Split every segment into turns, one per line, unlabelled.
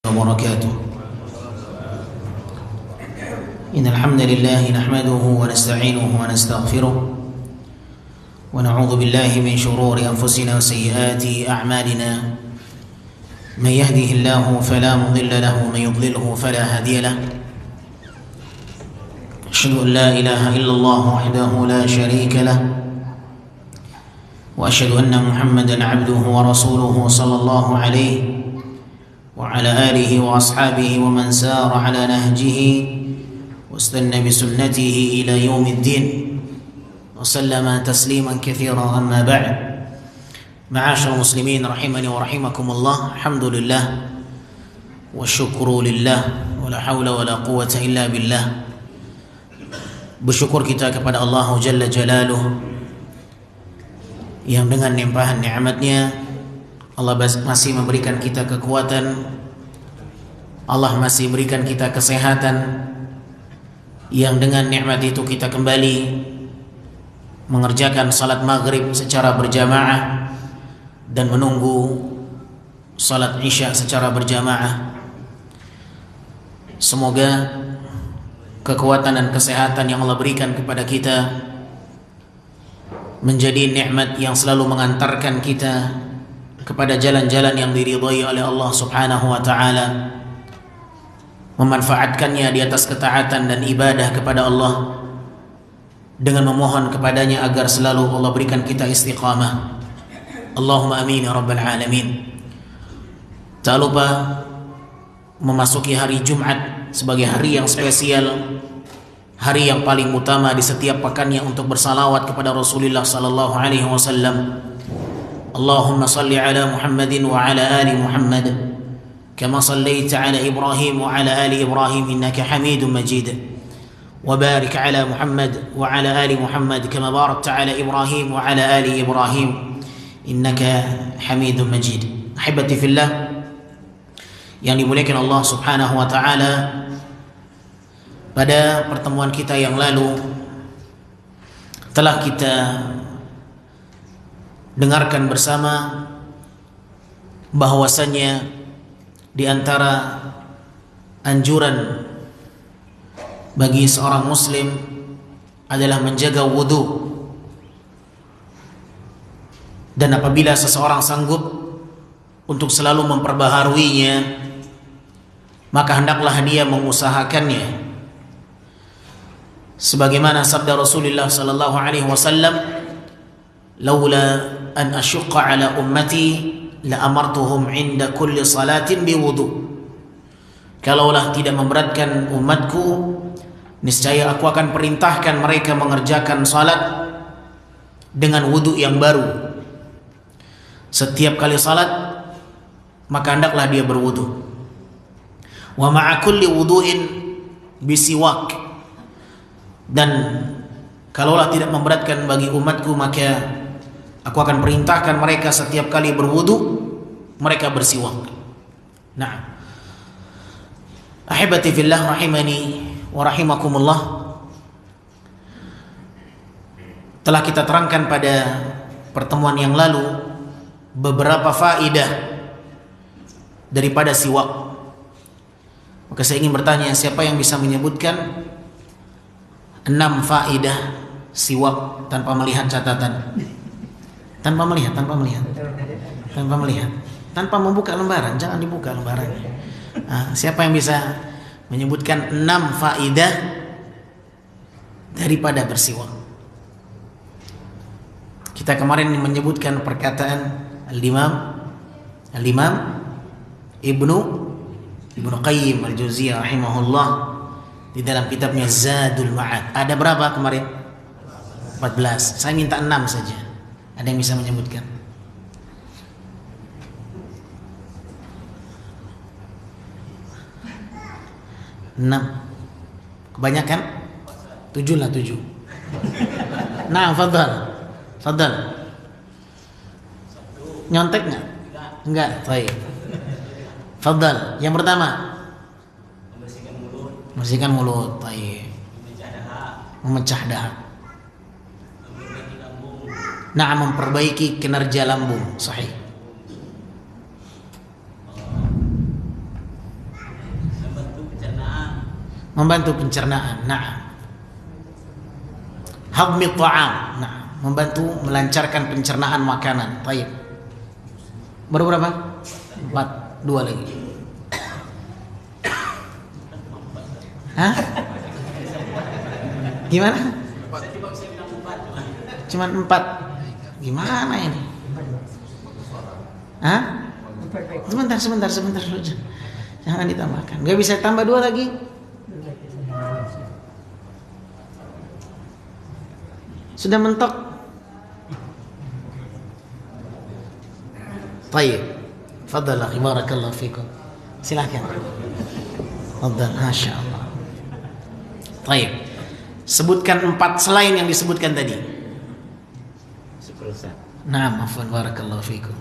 وبركاته. إن الحمد لله نحمده ونستعينه ونستغفره ونعوذ بالله من شرور أنفسنا وسيئات أعمالنا. من يهده الله فلا مضل له ومن يضلله فلا هادي له. أشهد أن لا إله إلا الله وحده لا شريك له وأشهد أن محمدا عبده ورسوله صلى الله عليه وعلى آله وأصحابه ومن سار على نهجه واستنى بسنته إلى يوم الدين وسلم تسليما كثيرا. أما بعد، معاشر المسلمين رحمني ورحمكم الله. الحمد لله والشكر لله ولا حول ولا قوة إلا بالله. Bersyukur kita kepada Allah Jalla Jalaluh yang dengan limpahan nikmatnya Allah masih memberikan kita kekuatan, Allah masih berikan kita kesehatan, yang dengan nikmat itu kita kembali mengerjakan salat maghrib secara berjamaah dan menunggu salat isya secara berjamaah. Semoga kekuatan dan kesehatan yang Allah berikan kepada kita menjadi nikmat yang selalu mengantarkan kita kepada jalan-jalan yang diridhai oleh Allah Subhanahu wa taala, memanfaatkannya di atas ketaatan dan ibadah kepada Allah dengan memohon kepadanya agar selalu Allah berikan kita istiqamah. Allahumma amin ya rabbal alamin. Tak lupa memasuki hari Jumat sebagai hari yang spesial, hari yang paling utama di setiap pekannya untuk bersalawat kepada Rasulullah sallallahu alaihi wasallam. Allahumma salli ala Muhammadin wa ala ali Muhammad kama sallaita ala Ibrahim wa ala ali Ibrahim innaka Hamidum Majid. Wa barik ala Muhammad wa ala ali Muhammad kama barakta ala Ibrahim wa ala ali Ibrahim innaka Hamidum Majid. Ahibati fillah yang dimuliakan Allah Subhanahu wa taala, pada pertemuan kita yang lalu telah kita dengarkan bersama bahwasannya di antara anjuran bagi seorang muslim adalah menjaga wudu, dan apabila seseorang sanggup untuk selalu memperbaharuinya, maka hendaklah dia mengusahakannya, sebagaimana sabda Rasulullah sallallahu alaihi wasallam, laula an asyqa ala ummati la amartuhum inda kulli salatin biwudu. Kalaulah tidak memberatkan umatku, niscaya aku akan perintahkan mereka mengerjakan salat dengan wudu yang baru. Setiap kali salat maka hendaklah dia berwudu. Wa ma'a kulli wudu'in bisiwak. Dan kalaulah tidak memberatkan bagi umatku, maka aku akan perintahkan mereka setiap kali berwudu mereka bersiwak. Nah, ahibati fillah rahimani wa rahimakumullah, telah kita terangkan pada pertemuan yang lalu beberapa faedah daripada siwak. Maka saya ingin bertanya, siapa yang bisa menyebutkan 6 faedah siwak tanpa melihat catatan? Tanpa melihat, tanpa membuka lembaran, jangan dibuka lembarannya. Siapa yang bisa menyebutkan 6 faedah daripada bersiwak? Kita kemarin menyebutkan perkataan Al-Imam Ibnu Qayyim Al-Jauziyah rahimahullah di dalam kitabnya Zadul Ma'ad. Ada berapa kemarin? 14. Saya minta 6 saja. Ada yang bisa menyebutkan? 6. Kebanyakan? 7 lah, 7. Nah, fadhal. Nyontek nggak? Enggak. Baik. Fadhal. Yang pertama. Membersihkan mulut. Baik. Memecah dahak. Nah, memperbaiki kinerja lambung. Sahih. membantu pencernaan. Nah, hadmi ta'am. Nah, membantu melancarkan pencernaan makanan. Baik. Baru berapa? 4. 2 lagi. Hah? Gimana? Cuman 4. Gimana ini? Hah? Sebentar dulu. Jangan ditambahkan. Gak bisa tambah 2 lagi? Sudah mentok? Baik. Fadhal akhi, barakallahu fikum. Silakan. Fadhal, masya Allah. Baik. Sebutkan 4 selain yang disebutkan tadi. Naam, afwan, barakallahu fikum.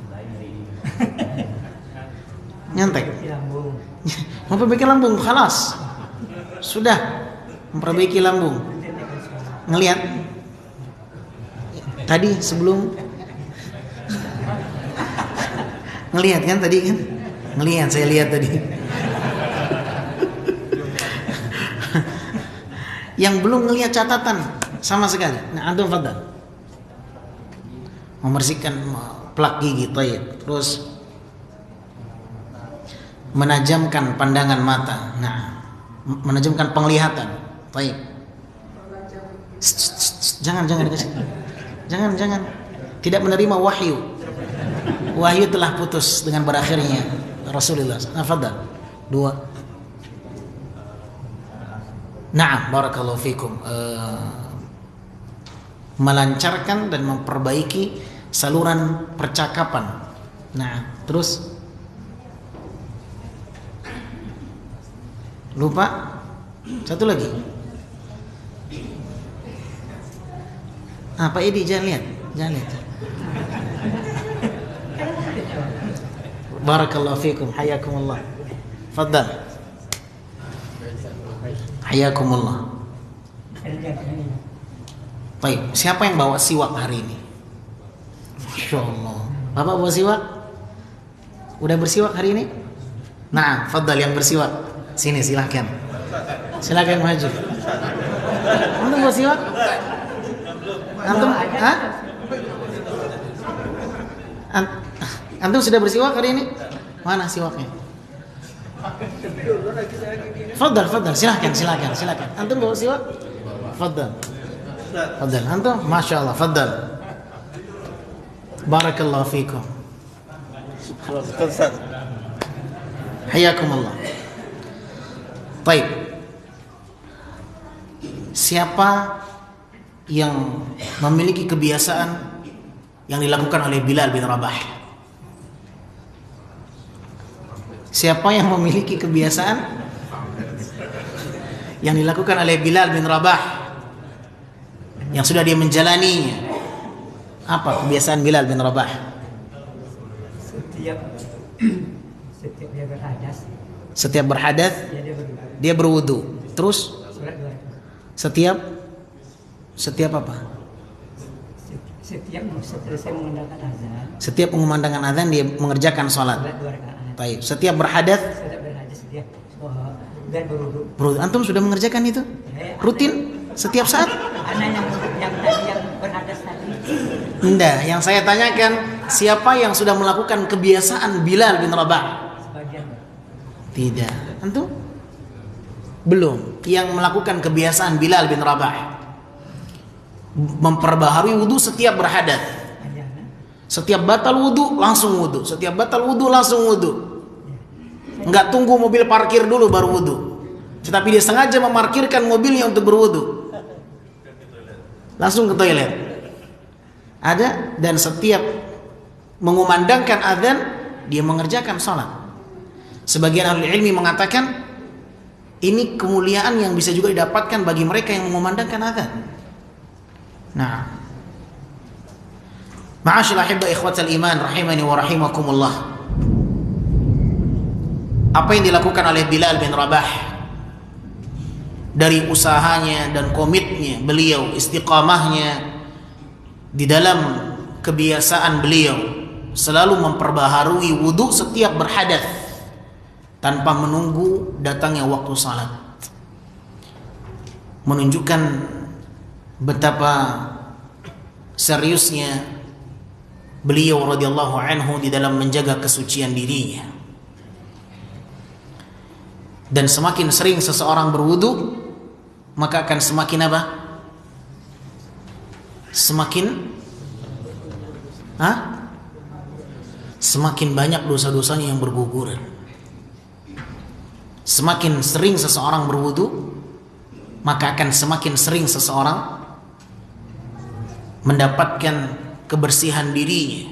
Nyantek. Memperbaiki lambung, khalas. Sudah memperbaiki lambung. Ngelihat tadi sebelum ngelihat kan tadi kan? Ngelihat, saya lihat tadi. Yang belum ngelihat catatan sama sekali. Nah, antum fadhal. Membersihkan plak gigi, tayyib. Terus menajamkan pandangan mata. Nah, menajamkan penglihatan. Tayyib. Jangan dikasih. Jangan. Tidak menerima wahyu. Wahyu telah putus dengan berakhirnya Rasulullah. Fadhal. 2. Na'am, barakallahu fikum. Melancarkan dan memperbaiki saluran percakapan. Nah, terus lupa satu lagi. Pak Edi jangan lihat. Barakallahu fikum, hayakumullah. Fadhal. Hayakumullah. Baik, siapa yang bawa siwak hari ini? Masya Allah. Bapak bawa siwak? Udah bersiwak hari ini? Nah, fadhal yang bersiwak. Sini silakan. Silakan maju. Antum bawa siwak? Antum? Hah? Antum sudah bersiwak hari ini? Mana siwaknya? Fadhal, silakan. Antum bawa siwak? Fadhal. Antum, masya Allah, fadhal. Barakallahu fikum. Hayakumullah. Baik. Siapa yang memiliki kebiasaan yang dilakukan oleh Bilal bin Rabah? Siapa yang memiliki kebiasaan yang dilakukan oleh Bilal bin Rabah yang sudah dia menjalaninya? Apa kebiasaan Bilal bin Rabah? Setiap berhadas dia berwudu. Terus setiap apa? Setiap mengumandangkan azan dia mengerjakan salat. Baik. Setiap berhadas dia berwudu. Antum sudah mengerjakan itu? Rutin setiap saat? Yang berhadas tadi. Enggak, yang saya tanyakan siapa yang sudah melakukan kebiasaan Bilal bin Rabah? Tidak. Antum? Belum. Yang melakukan kebiasaan Bilal bin Rabah memperbaharui wudu setiap berhadas. Setiap batal wudu langsung wudu. Setiap batal wudu langsung wudu. Enggak tunggu mobil parkir dulu baru wudu. Tetapi dia sengaja memarkirkan mobilnya untuk berwudu. Langsung ke toilet. Ada, dan setiap mengumandangkan azan dia mengerjakan salat. Sebagian ahli ilmi mengatakan ini kemuliaan yang bisa juga didapatkan bagi mereka yang mengumandangkan azan. Nah, ma'asyiral ahibba ikhwatal iman rahimani wa rahimakumullah. Apa yang dilakukan oleh Bilal bin Rabah dari usahanya dan komitnya beliau, istiqamahnya di dalam kebiasaan beliau selalu memperbaharui wudu setiap berhadas tanpa menunggu datangnya waktu salat. menunjukkan betapa seriusnya beliau radhiyallahu anhu di dalam menjaga kesucian dirinya. Dan semakin sering seseorang berwudu, maka akan semakin apa? Semakin banyak dosa-dosanya yang berguguran. Semakin sering seseorang berwudu, maka akan semakin sering seseorang mendapatkan kebersihan dirinya,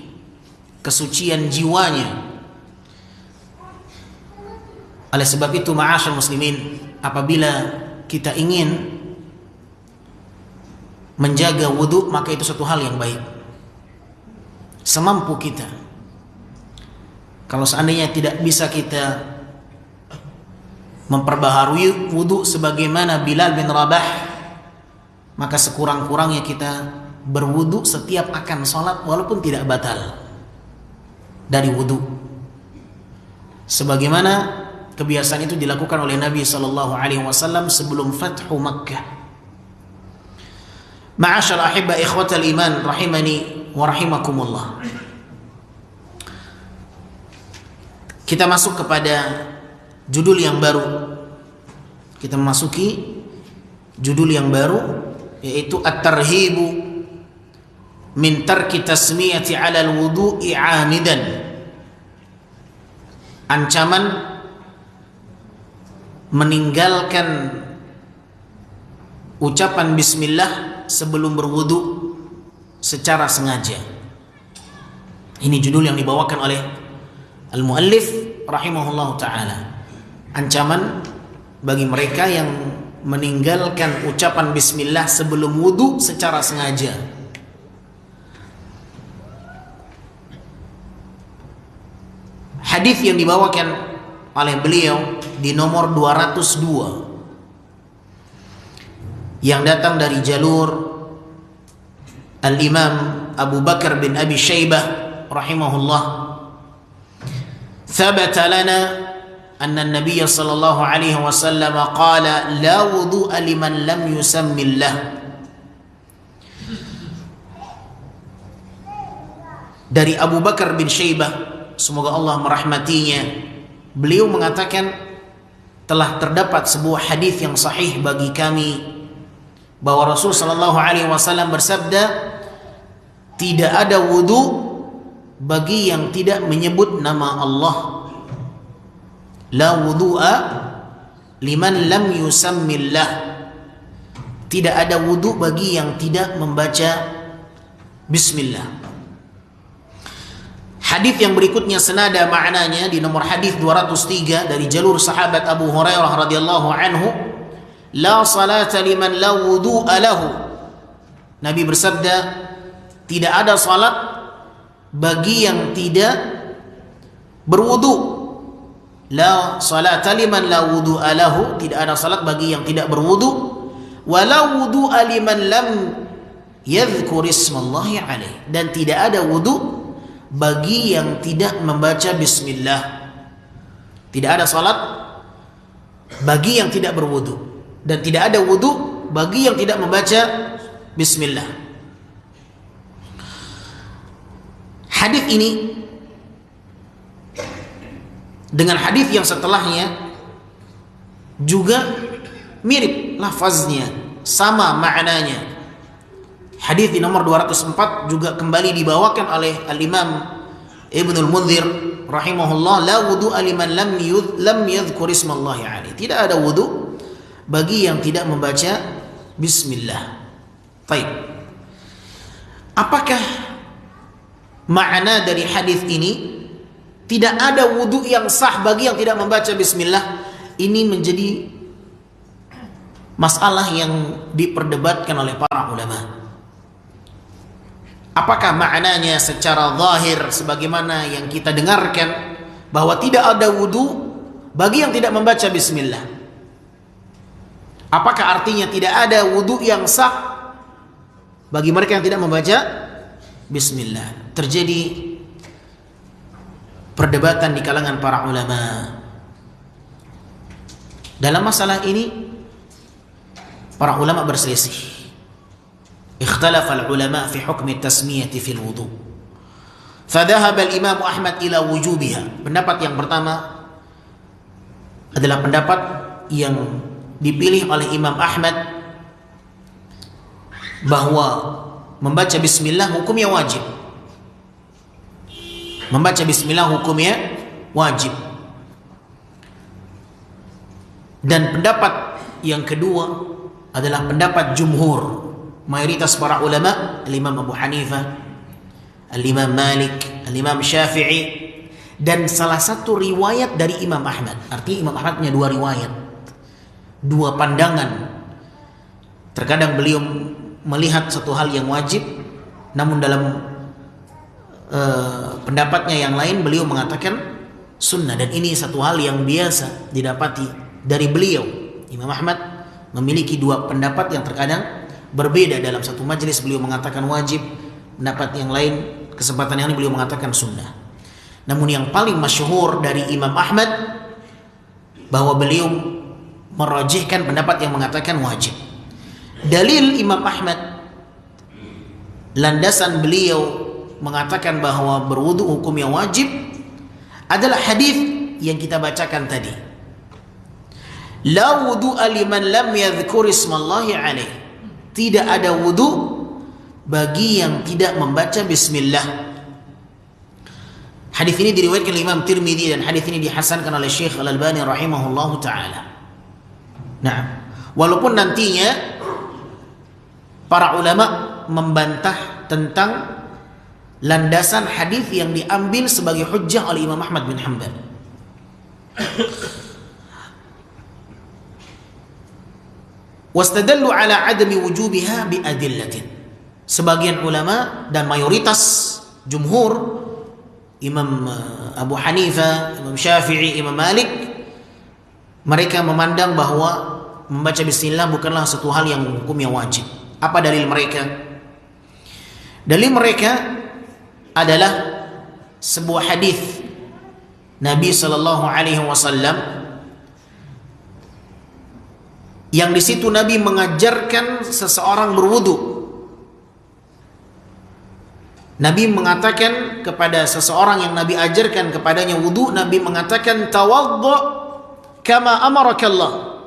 kesucian jiwanya. Oleh sebab itu, ma'asyar muslimin, apabila kita ingin menjaga wudu, maka itu suatu hal yang baik, semampu kita. Kalau seandainya tidak bisa kita memperbaharui wudu sebagaimana Bilal bin Rabah, maka sekurang-kurangnya kita berwudu setiap akan sholat walaupun tidak batal dari wudu, sebagaimana kebiasaan itu dilakukan oleh Nabi SAW sebelum Fathu Makkah. Ma'asyar ahibba ikhwatal iman rahimani wa rahimakumullah. Kita masuk kepada judul yang baru. Kita memasuki judul yang baru, yaitu at-tarhibu min tarki tasmiyati 'ala al-wudu'i 'amidan. Ancaman meninggalkan ucapan bismillah sebelum berwudu secara sengaja. Ini judul yang dibawakan oleh al-muallif rahimahullah ta'ala. Ancaman bagi mereka yang meninggalkan ucapan bismillah sebelum wudu secara sengaja. Hadis yang dibawakan oleh beliau di nomor 202 yang datang dari jalur Al-Imam Abu Bakar bin Abi Syaibah rahimahullah. Thabata lana anna an-nabiy sallallahu alaihi wasallam qala la wudu'a liman lam yusammillah. Dari Abu Bakar bin Syaibah, semoga Allah merahmatinya, beliau mengatakan telah terdapat sebuah hadis yang sahih bagi kami bahwa Rasul sallallahu alaihi wasallam bersabda, tidak ada wudu bagi yang tidak menyebut nama Allah. La wudu'a liman lam yusammillah. Tidak ada wudu bagi yang tidak membaca bismillah. Hadis yang berikutnya senada maknanya di nomor hadis 203 dari jalur sahabat Abu Hurairah radhiyallahu anhu, la salata liman la wudu'a lahu. Nabi bersabda, tidak ada salat bagi yang tidak berwudu. La salata liman la wudu'a lahu, tidak ada salat bagi yang tidak berwudu. Wa la wudu'a liman lam yadhkur ismallahi alaih, dan tidak ada wudu bagi yang tidak membaca bismillah. Tidak ada salat bagi yang tidak berwudu, dan tidak ada wudu bagi yang tidak membaca bismillah. Hadis ini dengan hadis yang setelahnya juga mirip lafaznya, sama maknanya. Hadis di nomor 204 juga kembali dibawakan oleh Al-Imam Ibnul Munzir rahimahullah, la wudu'a liman lam yadhkur ismallahi alaihi. Tidak ada wudu bagi yang tidak membaca bismillah. Baik. Apakah makna dari hadis ini tidak ada wudu yang sah bagi yang tidak membaca bismillah? Ini menjadi masalah yang diperdebatkan oleh para ulama. Apakah maknanya secara zahir sebagaimana yang kita dengarkan bahwa tidak ada wudu bagi yang tidak membaca bismillah? Apakah artinya tidak ada wudu yang sah bagi mereka yang tidak membaca bismillah? Terjadi perdebatan di kalangan para ulama dalam masalah ini. para ulama berselisih. Ikhtalafa al-ulama fi hukmi tasmiyati fil wudu. Fadhahaba al-Imam Ahmad ila wujubiha. Pendapat yang pertama adalah pendapat yang dipilih oleh Imam Ahmad bahwa membaca bismillah hukumnya wajib. Membaca bismillah hukumnya wajib. Dan pendapat yang kedua adalah pendapat jumhur, mayoritas para ulama, Al-Imam Abu Hanifah, Al-Imam Malik, Al-Imam Syafi'i, dan salah satu riwayat dari Imam Ahmad. Artinya Imam Ahmad punya dua riwayat, dua pandangan. Terkadang beliau melihat satu hal yang wajib, namun dalam pendapatnya yang lain beliau mengatakan sunnah. Dan ini satu hal yang biasa didapati dari beliau. Imam Ahmad memiliki dua pendapat yang terkadang berbeda. Dalam satu majelis beliau mengatakan wajib, pendapat yang lain, kesempatan yang lain beliau mengatakan sunnah. Namun yang paling masyhur dari Imam Ahmad bahwa beliau merajihkan pendapat yang mengatakan wajib. Dalil Imam Ahmad, landasan beliau mengatakan bahwa berwudu hukumnya wajib adalah hadis yang kita bacakan tadi. La wudu'a liman lam yadhkur ismallahi alaih. Tidak ada wudu bagi yang tidak membaca bismillah. Hadis ini diriwayatkan oleh Imam Tirmidzi dan hadis ini dihasankan oleh Syekh Al-Albani rahimahullahu taala. Nah, walaupun nantinya para ulama membantah tentang landasan hadis yang diambil sebagai hujjah oleh Imam Ahmad bin Hanbal. Wastadallu ala adami wujubiha bi adillatin. Sebagian ulama dan mayoritas jumhur, Imam Abu Hanifah, Imam Syafi'i, Imam Malik, mereka memandang bahwa membaca bismillah bukanlah satu hal yang hukumnya wajib. Apa dalil mereka? Dalil mereka adalah sebuah hadis Nabi sallallahu alaihi wasallam yang di situ Nabi mengajarkan seseorang berwudu. Nabi mengatakan kepada seseorang yang Nabi ajarkan kepadanya wudu, Nabi mengatakan tawaddu kama amarakallah.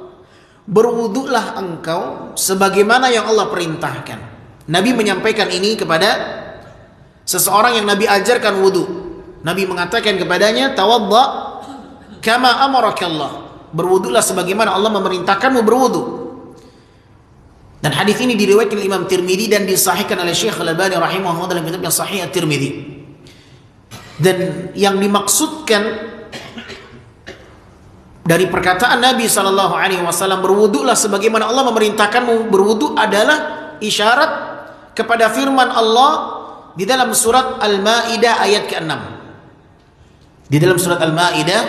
Berwudulah engkau sebagaimana yang Allah perintahkan. Nabi menyampaikan ini kepada seseorang yang Nabi ajarkan wudu. Nabi mengatakan kepadanya tawaddu kama amarakallah. Berwudulah sebagaimana Allah memerintahkanmu berwudu. Dan hadis ini diriwayatkan oleh Imam Tirmidzi dan disahihkan oleh Syekh Al-Albani rahimahullah dalam kitabnya Sahih At-Tirmidzi. Dan yang dimaksudkan dari perkataan Nabi sallallahu alaihi wasallam berwudulah sebagaimana Allah memerintahkanmu berwudu adalah isyarat kepada firman Allah di dalam surat Al-Maidah ayat ke-6. Di dalam surat Al-Maidah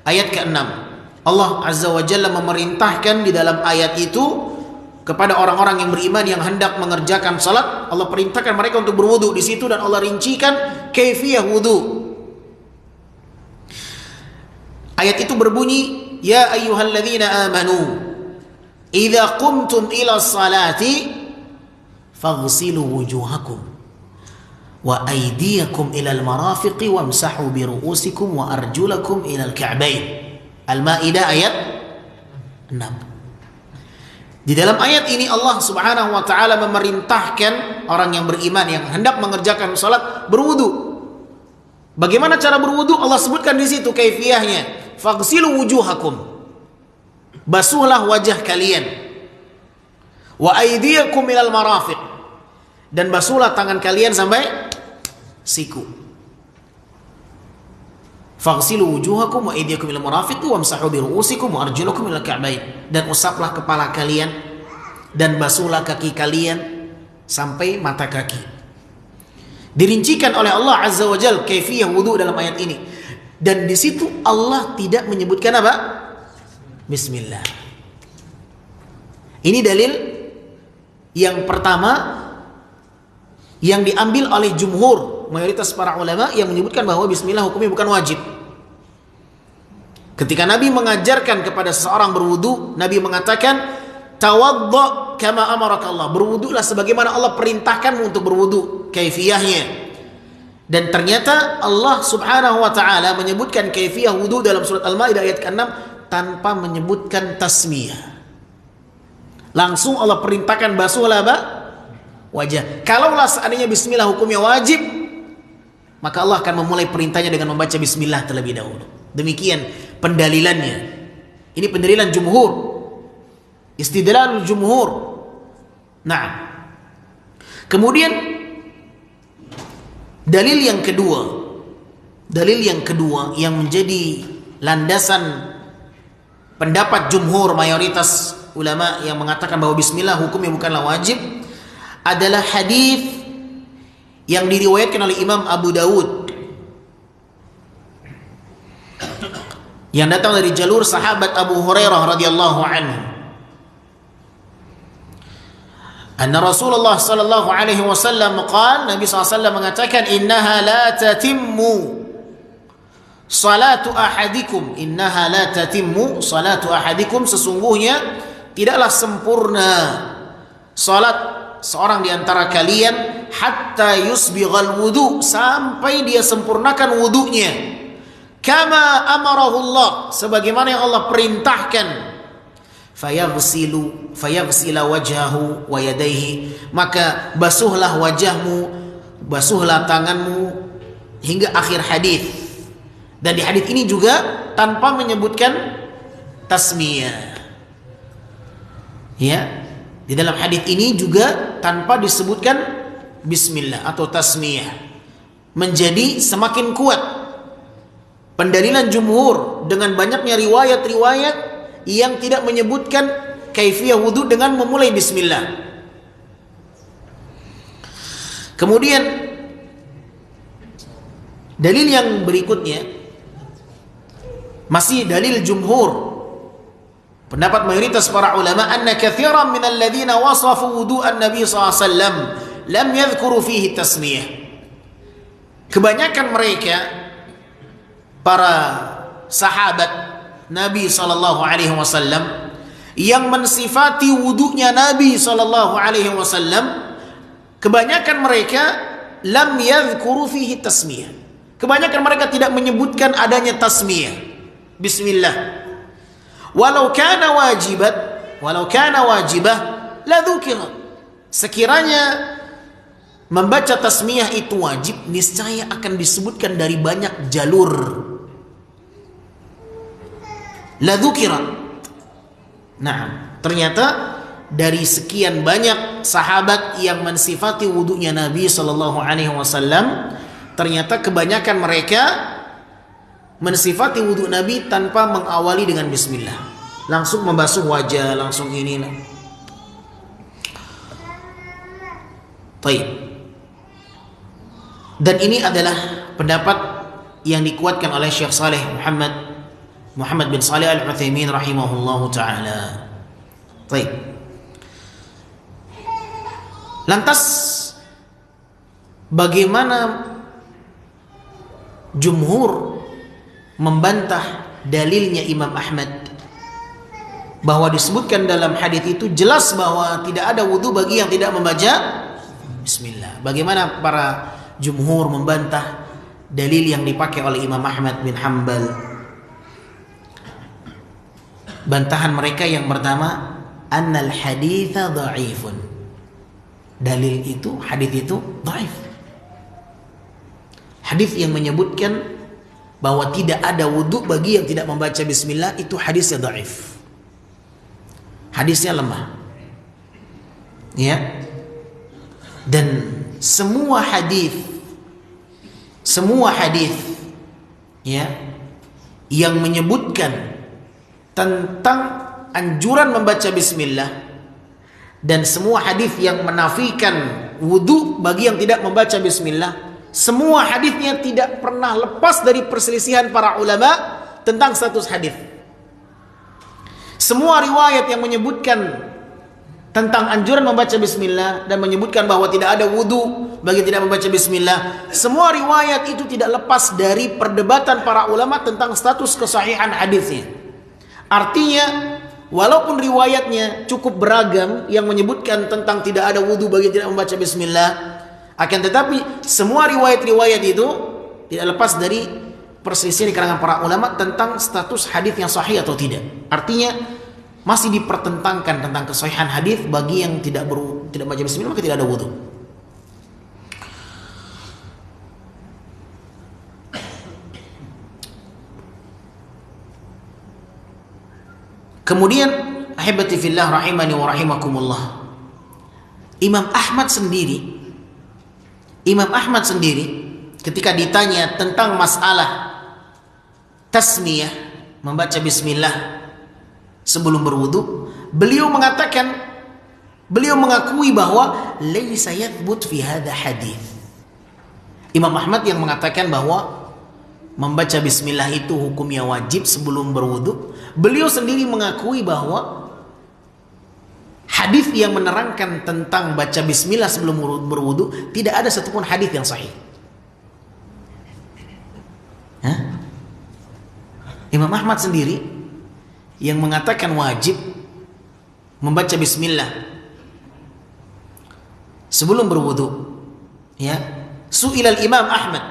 ayat ke-6, Allah Azza wa Jalla memerintahkan di dalam ayat itu kepada orang-orang yang beriman yang hendak mengerjakan salat, Allah perintahkan mereka untuk berwudu di situ dan Allah rincikan kaifiyah wudu. Ayat itu berbunyi, ya ayyuhalladzina amanu idza qumtum ila salati faghsilu wujuhakum wa aydiyakum ila al-marafiqi wamsahu bi ru'usikum wa arjulakum ila al-ka'bayn. Al-Maidah ayat 6. Di dalam ayat ini Allah Subhanahu wa taala memerintahkan orang yang beriman yang hendak mengerjakan salat berwudu. Bagaimana cara berwudu? Allah sebutkan di situ kaifiyahnya. Faghsilu wujuhakum. Basuhlah wajah kalian. Wa aydiyakum ilal marafiq. Dan basuhlah tangan kalian sampai siku. Faghsilu wujuhakum wa aydiyakum ilal marafiq wamsahu bi ru'usikum wa arjulakum ilal ka'bayn. Dan usaplah kepala kalian dan basuhlah kaki kalian sampai mata kaki. Dirincikan oleh Allah Azza wa Jalla kaifiyah wudu dalam ayat ini. Dan di situ Allah tidak menyebutkan apa? Bismillah. Ini dalil yang pertama yang diambil oleh jumhur, mayoritas para ulama yang menyebutkan bahwa bismillah hukumnya bukan wajib. Ketika Nabi mengajarkan kepada seseorang berwudu, Nabi mengatakan tawadda kama amaraka Allah, berwudulah sebagaimana Allah perintahkanmu untuk berwudu, kaifiyahnya. Dan ternyata Allah Subhanahu wa taala menyebutkan kaifiyah wudu dalam surat Al-Maidah ayat ke-6 tanpa menyebutkan tasmiyah. Langsung Allah perintahkan basuhlah wajah. Kalaulah seandainya bismillah hukumnya wajib, maka Allah akan memulai perintahnya dengan membaca bismillah terlebih dahulu. Demikian pendalilannya. Ini pendalilan jumhur, istidlalul jumhur. Nah, kemudian dalil yang kedua yang menjadi landasan pendapat jumhur, mayoritas ulama yang mengatakan bahwa bismillah hukumnya bukanlah wajib, adalah hadis yang diriwayatkan oleh Imam Abu Dawud yang datang dari jalur sahabat Abu Hurairah radhiyallahu anhu. Anna Rasulullah sallallahu alaihi wasallam qala, Nabi SAW mengatakan, innaha la tatimmu salatu ahadikum, innaha la tatimmu salatu ahadikum, sesungguhnya tidaklah sempurna salat seorang di antara kalian hatta yusbighal wudu, sampai dia sempurnakan wudunya, kama amarahu Allah, sebagaimana yang Allah perintahkan, fayaghsila wajhahu wa yadayhi, maka basuhlah wajahmu, basuhlah tanganmu, hingga akhir hadis. Dan di hadis ini juga tanpa menyebutkan tasmiyah. Ya, di dalam hadis ini juga tanpa disebutkan bismillah atau tasmiyah. Menjadi semakin kuat pendalilan jumhur dengan banyaknya riwayat-riwayat yang tidak menyebutkan kaifiyah wudu dengan memulai bismillah. Kemudian dalil yang berikutnya masih dalil jumhur, pendapat mayoritas para ulama, anna katsiran minal ladzina wasafu wudu'an Nabi sallallahu alaihi wasallam lam yadhkuru fihi tasmiyah. Kebanyakan mereka para sahabat Nabi sallallahu alaihi wasallam yang mensifati wudunya Nabi sallallahu alaihi wasallam, kebanyakan mereka lam yadhkuru fihi tasmiyah. Kebanyakan mereka tidak menyebutkan adanya tasmiyah, bismillah. Walau kana wajibah la dzukira. Sekiranya membaca tasmiyah itu wajib, niscaya akan disebutkan dari banyak jalur. La dzukira. Nah, ternyata dari sekian banyak sahabat yang mensifati wudunya Nabi sallallahu alaihi wasallam, ternyata kebanyakan mereka mensifati wudu Nabi tanpa mengawali dengan bismillah, langsung membasuh wajah, langsung ini. Baik. Dan ini adalah pendapat yang dikuatkan oleh Syekh Saleh Muhammad bin Saleh Al-Utsaimin rahimahullahu taala. Baik. Lantas bagaimana jumhur membantah dalilnya Imam Ahmad bahwa disebutkan dalam hadis itu jelas bahwa tidak ada wudu bagi yang tidak membaca bismillah? Bagaimana para jumhur membantah dalil yang dipakai oleh Imam Ahmad bin Hanbal? Bantahan mereka yang pertama, annal haditha dha'ifun. Dalil itu, hadis itu dhaif. Hadis yang menyebutkan bahwa tidak ada wudu bagi yang tidak membaca bismillah, itu hadisnya dhaif. Hadisnya lemah. Ya. Dan semua hadis ya yang menyebutkan tentang anjuran membaca bismillah dan semua hadis yang menafikan wudu bagi yang tidak membaca bismillah, semua hadisnya tidak pernah lepas dari perselisihan para ulama tentang status hadis. Semua riwayat yang menyebutkan tentang anjuran membaca bismillah dan menyebutkan bahwa tidak ada wudu bagi tidak membaca bismillah, semua riwayat itu tidak lepas dari perdebatan para ulama tentang status kesahihan hadisnya. Artinya walaupun riwayatnya cukup beragam yang menyebutkan tentang tidak ada wudu bagi yang tidak membaca bismillah, akan tetapi semua riwayat-riwayat itu tidak lepas dari perselisihan di kalangan para ulama tentang status hadis yang sahih atau tidak. Artinya masih dipertentangkan tentang kesahihan hadis bagi yang tidak baca bismillah maka tidak ada wudu. Kemudian ahibati fillah rahimani wa rahimakumullah, Imam Ahmad sendiri ketika ditanya tentang masalah tasmiyah, membaca bismillah sebelum berwudu, beliau mengakui bahwa laisa yathbut fi hadha hadis. Imam Ahmad yang mengatakan bahwa membaca bismillah itu hukumnya wajib sebelum berwudu, beliau sendiri mengakui bahwa hadis yang menerangkan tentang baca bismillah sebelum berwudu tidak ada satupun hadis yang sahih. Imam Ahmad sendiri yang mengatakan wajib membaca bismillah sebelum berwudu. Su'ila al-Imam Ahmad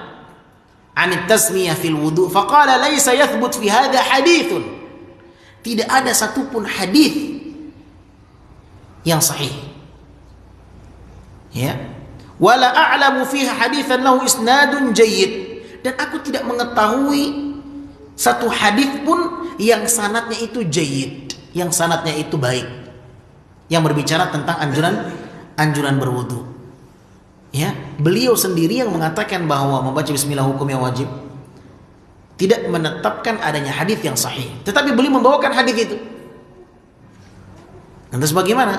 'an at-tasmiyah fil wudu faqala laysa yathbut fi hadha hadithun. Tidak ada satupun hadis yang sahih. Wala a'lamu fiha haditsan lahu isnadun jayyid. Dan aku tidak mengetahui satu hadis pun yang sanadnya itu jayyid, yang sanadnya itu baik, yang berbicara tentang anjuran berwudu. Beliau sendiri yang mengatakan bahwa membaca bismillah hukumnya wajib, tidak menetapkan adanya hadis yang sahih, tetapi beliau membawakan hadis itu. Lantas bagaimana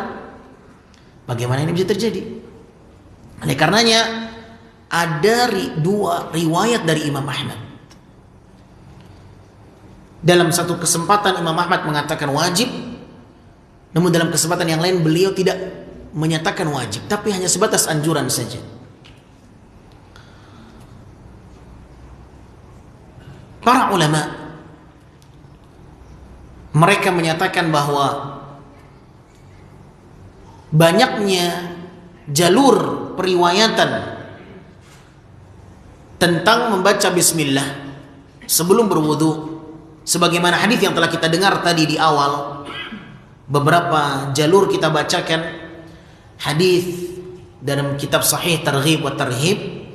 ini bisa terjadi? Oleh karenanya ada dua riwayat dari Imam Ahmad. Dalam satu kesempatan Imam Ahmad mengatakan wajib, namun dalam kesempatan yang lain beliau tidak menyatakan wajib, tapi hanya sebatas anjuran saja. Para ulama mereka menyatakan bahwa banyaknya jalur periwayatan tentang membaca bismillah sebelum berwudu, sebagaimana hadis yang telah kita dengar tadi di awal. Beberapa jalur kita bacakan hadis dalam kitab Sahih Targhib wa Tarhib.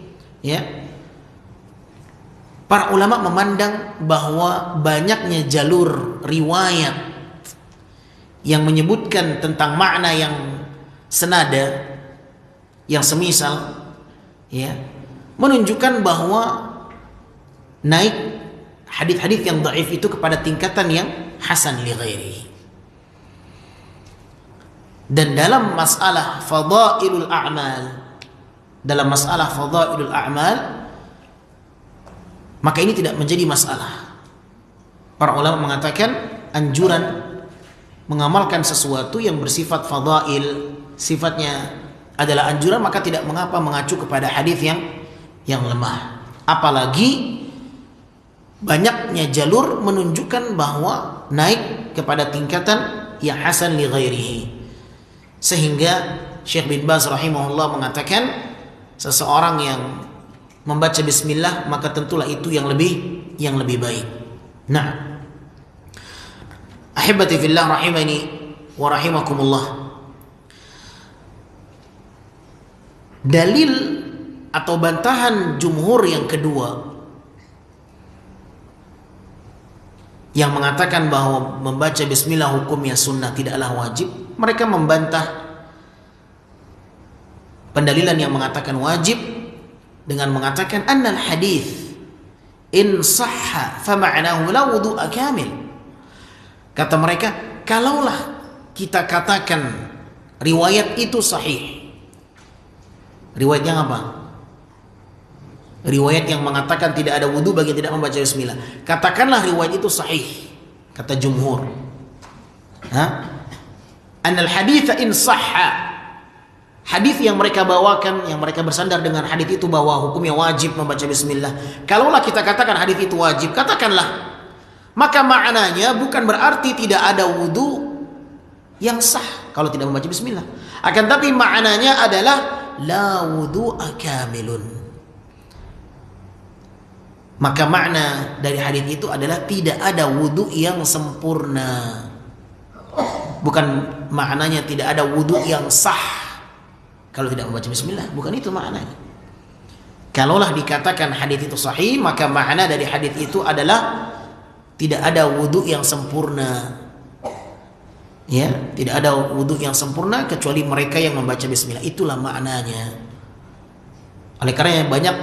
Para ulama memandang bahwa banyaknya jalur riwayat yang menyebutkan tentang makna yang senada, yang semisal, menunjukkan bahwa naik hadis-hadis yang dhaif itu kepada tingkatan yang hasan li ghairihi. Dan dalam masalah fadailul a'mal, maka ini tidak menjadi masalah. Para ulama mengatakan anjuran mengamalkan sesuatu yang bersifat fadail, sifatnya adalah anjuran, maka tidak mengapa mengacu kepada hadis yang lemah. Apalagi banyaknya jalur menunjukkan bahwa naik kepada tingkatan yang hasan li ghairihi. Sehingga Syekh bin Baz rahimahullah mengatakan seseorang yang membaca bismillah maka tentulah itu yang lebih baik. Nah, ahibati fillah rahimani wa rahimakumullah, dalil atau bantahan jumhur yang kedua yang mengatakan bahwa membaca bismillah hukumnya sunnah tidaklah wajib, mereka membantah pendalilan yang mengatakan wajib dengan mengatakan annal hadis in sahha fa ma'nahu la wudu'a kamil. Kata mereka, kalaulah kita katakan riwayat itu sahih, riwayatnya apa? Riwayat yang mengatakan tidak ada wudu bagi yang tidak membaca bismillah, katakanlah riwayat itu sahih, kata jumhur. Annal haditha in sahha, hadis yang mereka bawakan, yang mereka bersandar dengan hadis itu bahwa hukumnya wajib membaca bismillah, kalaulah kita katakan hadis itu wajib, katakanlah, maka maknanya bukan berarti tidak ada wudu yang sah kalau tidak membaca bismillah. Akan tapi maknanya adalah la wudu'a kamilun. Maka makna dari hadis itu adalah tidak ada wudu yang sempurna. Bukan maknanya tidak ada wudu yang sah kalau tidak membaca bismillah, bukan itu maknanya. Kalaulah dikatakan hadis itu sahih, maka makna dari hadis itu adalah tidak ada wudu yang sempurna. Ya, tidak ada wudu yang sempurna kecuali mereka yang membaca bismillah. Itulah maknanya. Oleh karenanya banyak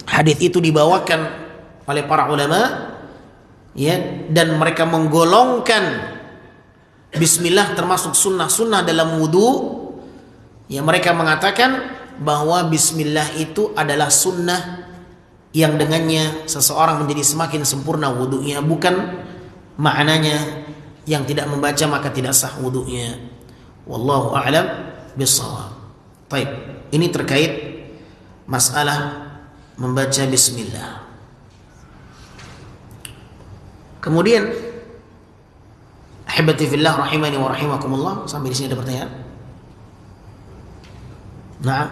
hadis itu dibawakan oleh para ulama, ya, dan mereka menggolongkan bismillah termasuk sunnah-sunnah dalam wudu. Ya, mereka mengatakan bahwa bismillah itu adalah sunnah yang dengannya seseorang menjadi semakin sempurna wudunya, bukan maknanya yang tidak membaca maka tidak sah wudunya. Wallahu a'lam bissawab. Baik, ini terkait masalah membaca bismillah. Kemudian ahibati fillah rahimani wa rahimakumullah, sampai di sini ada pertanyaan? Nah,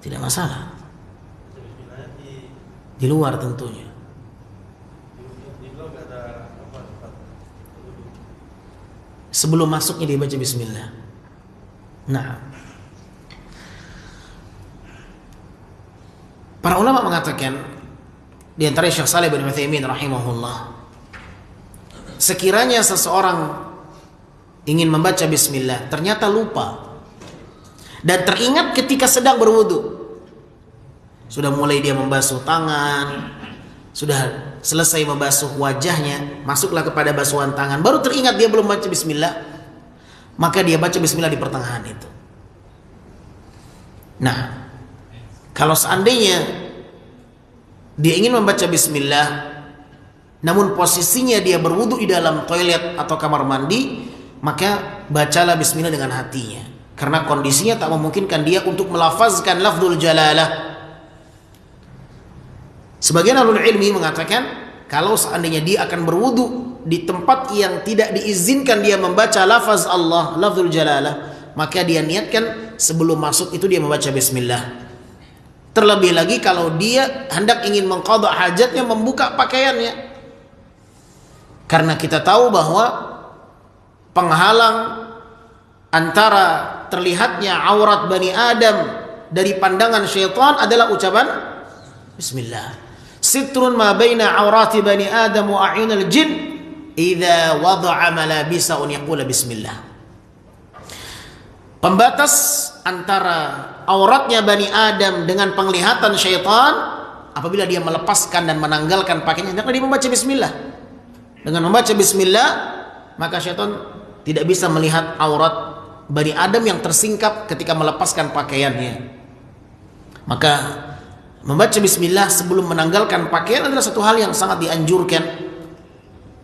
tidak masalah. Di luar tentunya. Sebelum masuknya dia baca bismillah. Nah, para ulama mengatakan, di antara Syekh Shalih bin Utsaimin rahimahullah, sekiranya seseorang ingin membaca bismillah ternyata lupa dan teringat ketika sedang berwudu, sudah mulai dia membasuh tangan, sudah selesai membasuh wajahnya, masuklah kepada basuhan tangan, baru teringat dia belum baca bismillah, maka dia baca bismillah di pertengahan itu. Nah, kalau seandainya dia ingin membaca bismillah namun posisinya dia berwudu di dalam toilet atau kamar mandi, maka bacalah bismillah dengan hatinya, karena kondisinya tak memungkinkan dia untuk melafazkan lafzul jalalah. Sebagian ahli ilmi mengatakan kalau seandainya dia akan berwudu di tempat yang tidak diizinkan dia membaca lafaz Allah, lafzul jalalah, maka dia niatkan sebelum masuk itu dia membaca bismillah. Terlebih lagi kalau dia hendak ingin mengqadha hajatnya, membuka pakaiannya. Karena kita tahu bahwa penghalang antara terlihatnya aurat Bani Adam dari pandangan syaitan adalah ucapan bismillah. Sitrun ma baina aurati Bani Adam wa a'yunil jin idza wada'a malabisa an yaqula bismillah. Pembatas antara auratnya Bani Adam dengan penglihatan syaitan apabila dia melepaskan dan menanggalkan pakaiannya, hendaklah dia membaca bismillah. Dengan membaca bismillah, maka syaitan tidak bisa melihat aurat Bani Adam yang tersingkap ketika melepaskan pakaiannya. Maka membaca bismillah sebelum menanggalkan pakaian adalah satu hal yang sangat dianjurkan.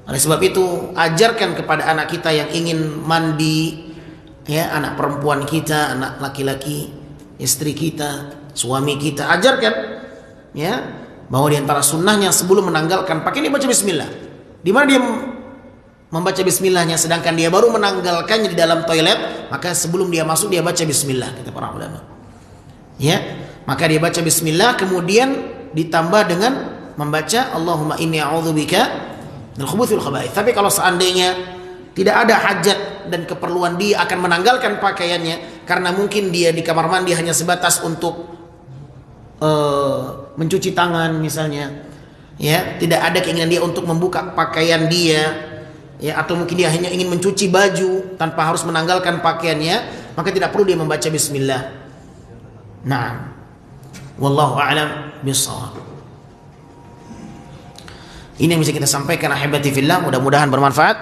Oleh sebab itu, ajarkan kepada anak kita yang ingin mandi, ya, anak perempuan kita, anak laki-laki, istri kita, suami kita, ajarkan, ya, bahwa di antara sunnahnya sebelum menanggalkan pakaian dia baca bismillah. Di mana dia membaca bismillahnya sedangkan dia baru menanggalkannya di dalam toilet, maka sebelum dia masuk dia baca bismillah, kata para ulama. Ya, maka dia baca bismillah, kemudian ditambah dengan membaca Allahumma inni a'udzubika minal khubuthi wal khaba'ith. Tapi kalau seandainya tidak ada hajat dan keperluan dia akan menanggalkan pakaiannya karena mungkin dia di kamar mandi hanya sebatas untuk mencuci tangan misalnya, ya, tidak ada keinginan dia untuk membuka pakaian dia, ya, atau mungkin dia hanya ingin mencuci baju tanpa harus menanggalkan pakaiannya, maka tidak perlu dia membaca bismillah. Nah, wallahu a'lam bissawab. Ini yang bisa kita sampaikan ahibati fillah, mudah-mudahan bermanfaat.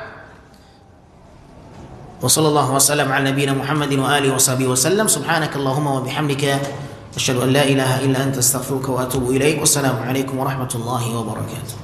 Wa sallallahu wasallam ala nabiyyina Muhammadin wa alihi washabihi wasallam. Subhanakallahumma wa bihamdika asyhadu an la ilaha illa anta astaghfiruka wa atubu ilaik. Wassalamu alaikum warahmatullahi wabarakatuh.